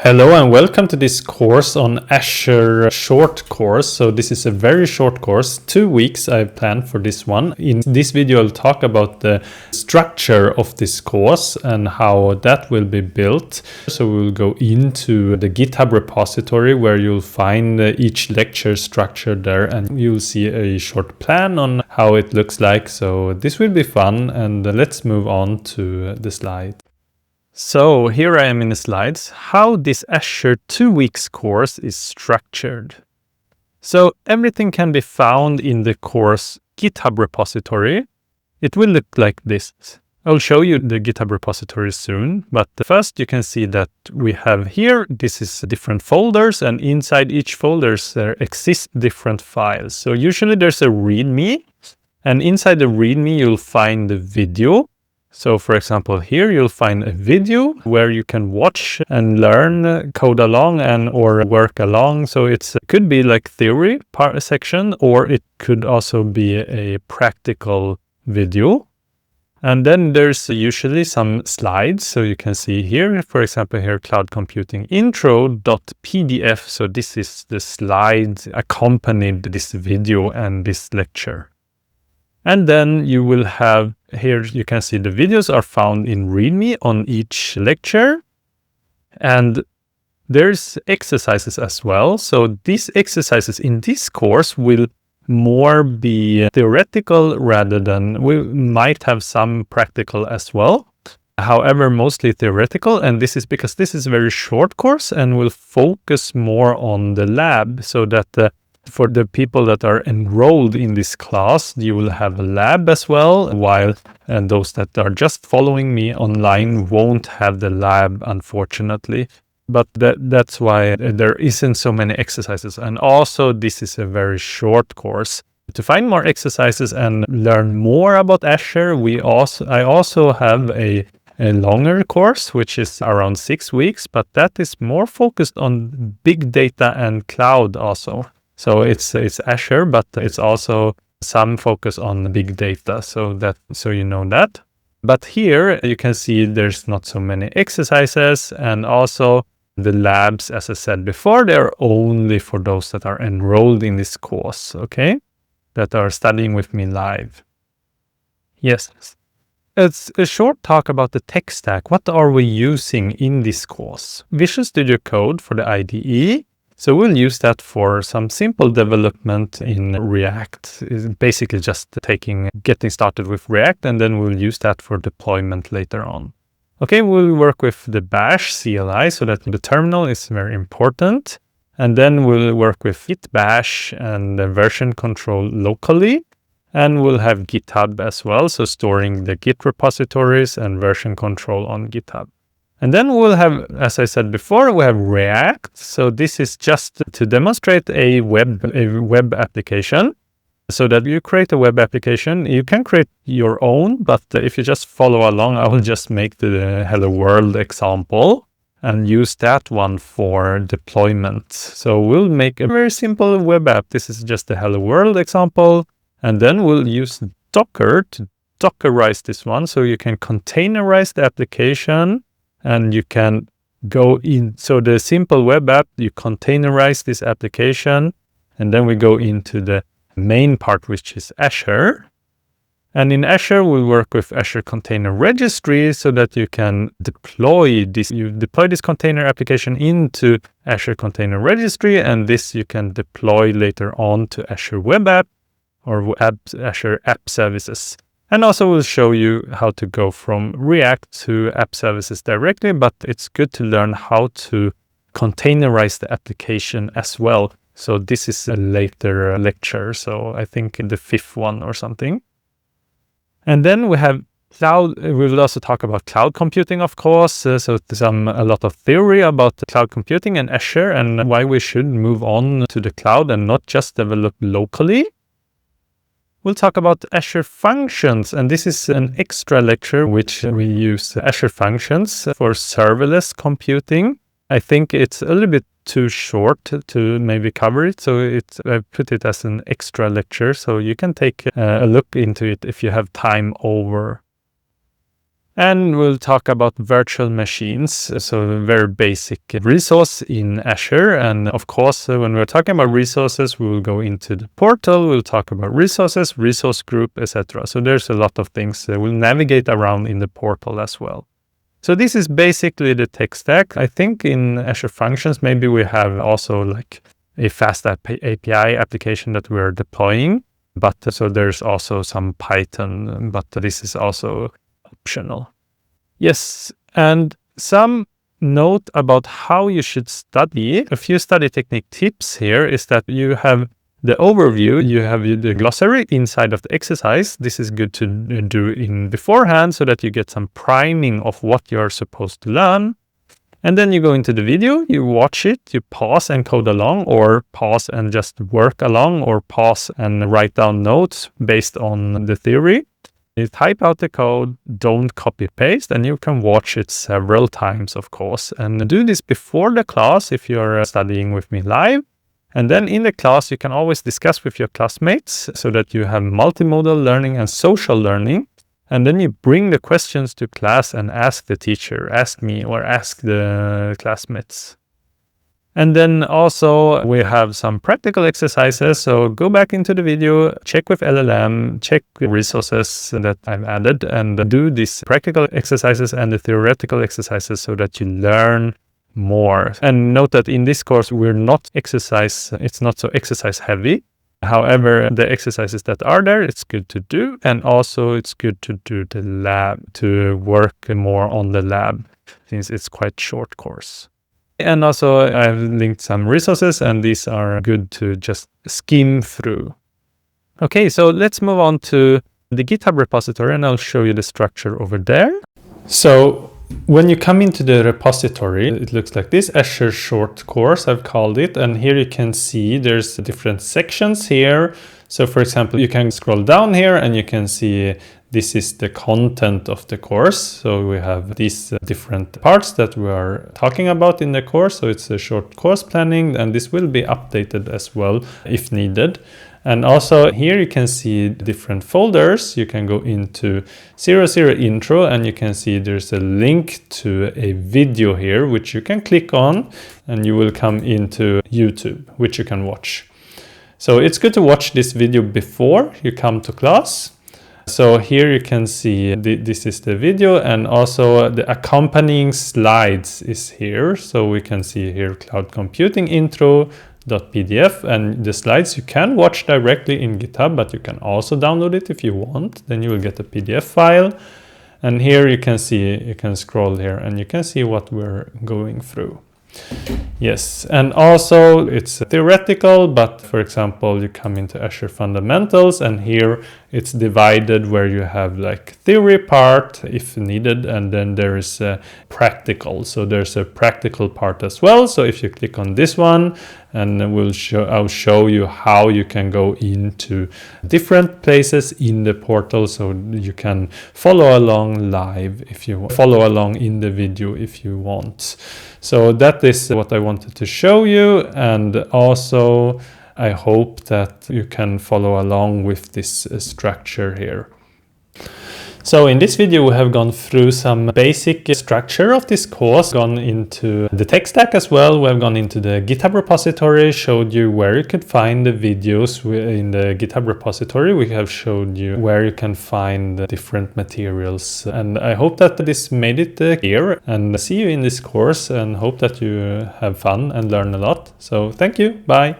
Hello and welcome to this course on Azure short course. So this is a very short course, 2 weeks I've planned for this one. In this video I'll talk about the structure of this course and how that will be built. So we'll go into the GitHub repository where you'll find each lecture structured there, and you'll see a short plan on how it looks like. So this will be fun, and let's move on to the slide. So here I am in the slides, how this Azure 2 weeks course is structured. So everything can be found in the course GitHub repository. It will look like this. I'll show you the GitHub repository soon, but first you can see that we have here, this is different folders, and inside each folder there exist different files. So usually there's a README, and inside the README you'll find the video. So for example, here you'll find a video where you can watch and learn, code along or work along. So it could be like theory part section, or it could also be a practical video. And then there's usually some slides. So you can see here, for example, here, cloud computing intro.pdf. So this is the slides accompanied this video and this lecture. And then you will have, here you can see the videos are found in README on each lecture. And there's exercises as well. So these exercises in this course will more be theoretical rather than, we might have some practical as well. However, mostly theoretical. And this is because this is a very short course and will focus more on the lab, so that for the people that are enrolled in this class, you will have a lab as well, while those that are just following me online won't have the lab, unfortunately. But that's why there isn't so many exercises. And also, this is a very short course. To find more exercises and learn more about Azure, I also have a longer course, which is around 6 weeks, but that is more focused on big data and cloud also. So it's Azure, but it's also some focus on big data, so you know that. But here you can see there's not so many exercises, and also the labs, as I said before, they're only for those that are enrolled in this course, okay? That are studying with me live. Yes. It's a short talk about the tech stack. What are we using in this course? Visual Studio Code for the IDE. So we'll use that for some simple development in React. It's basically just getting started with React, and then we'll use that for deployment later on. Okay, we'll work with the bash CLI, so that the terminal is very important. And then we'll work with git bash and the version control locally. And we'll have GitHub as well, so storing the Git repositories and version control on GitHub. And then we'll have, as I said before, we have React. So this is just to demonstrate a web application. So that you create a web application, you can create your own, but if you just follow along, I will just make the Hello World example and use that one for deployment. So we'll make a very simple web app. This is just the Hello World example. And then we'll use Docker to Dockerize this one. So you can containerize the application. And you can go in. So the simple web app, you containerize this application. And then we go into the main part, which is Azure. And in Azure, we work with Azure Container Registry so that you can deploy this. You deploy this container application into Azure Container Registry. And this you can deploy later on to Azure Web App or Azure App Services. And also we'll show you how to go from React to app services directly, but it's good to learn how to containerize the application as well. So this is a later lecture, so I think the 5th one or something. And then we have cloud. We will also talk about cloud computing, of course. So there's a lot of theory about cloud computing and Azure and why we should move on to the cloud and not just develop locally. We'll talk about Azure Functions, and this is an extra lecture which we use Azure Functions for serverless computing. I think it's a little bit too short to maybe cover it, so I put it as an extra lecture, so you can take a look into it if you have time over. And we'll talk about virtual machines, so a very basic resource in Azure. And of course, when we're talking about resources, we will go into the portal, we'll talk about resources, resource group, etc. So there's a lot of things that we'll navigate around in the portal as well. So this is basically the tech stack. I think in Azure Functions, maybe we have also like a fast API application that we're deploying. But so there's also some Python, but this is also optional. Yes, and some note about how you should study. A few study technique tips here is that you have the overview, you have the glossary inside of the exercise. This is good to do in beforehand so that you get some priming of what you're supposed to learn. And then you go into the video, you watch it, you pause and code along, or pause and just work along, or pause and write down notes based on the theory. You type out the code, don't copy paste, and you can watch it several times, of course. And do this before the class if you're studying with me live. And then in the class, you can always discuss with your classmates so that you have multimodal learning and social learning. And then you bring the questions to class and ask the teacher, ask me, or ask the classmates. And then also we have some practical exercises. So go back into the video, check with LLM, check the resources that I've added, and do these practical exercises and the theoretical exercises so that you learn more. And note that in this course, it's not so exercise heavy. However, the exercises that are there, it's good to do. And also it's good to do the lab, to work more on the lab, since it's quite short course. And also I've linked some resources, and these are good to just skim through. Okay, so let's move on to the GitHub repository, and I'll show you the structure over there. So when you come into the repository, it looks like this, Azure short course, I've called it. And here you can see there's different sections here. So for example, you can scroll down here and you can see this is the content of the course. So we have these different parts that we are talking about in the course. So it's a short course planning, and this will be updated as well if needed. And also here you can see different folders. You can go into 00 intro, and you can see there's a link to a video here, which you can click on, and you will come into YouTube, which you can watch. So it's good to watch this video before you come to class. So here you can see this is the video, and also the accompanying slides is here. So we can see here cloud computing intro.pdf, and the slides you can watch directly in GitHub, but you can also download it if you want. Then you will get a PDF file. And here you can see, you can scroll here and you can see what we're going through. Yes, and also it's theoretical, but for example, you come into Azure Fundamentals, and here it's divided where you have like theory part if needed, and then there is a practical. So there's a practical part as well. So if you click on this one, and I'll show you how you can go into different places in the portal, so you can follow along live if you follow along in the video if you want. So that is what I wanted to show you, and also I hope that you can follow along with this structure here. So in this video, we have gone through some basic structure of this course, gone into the tech stack as well. We have gone into the GitHub repository, showed you where you could find the videos in the GitHub repository. We have showed you where you can find the different materials. And I hope that this made it clear, and see you in this course, and hope that you have fun and learn a lot. So thank you. Bye.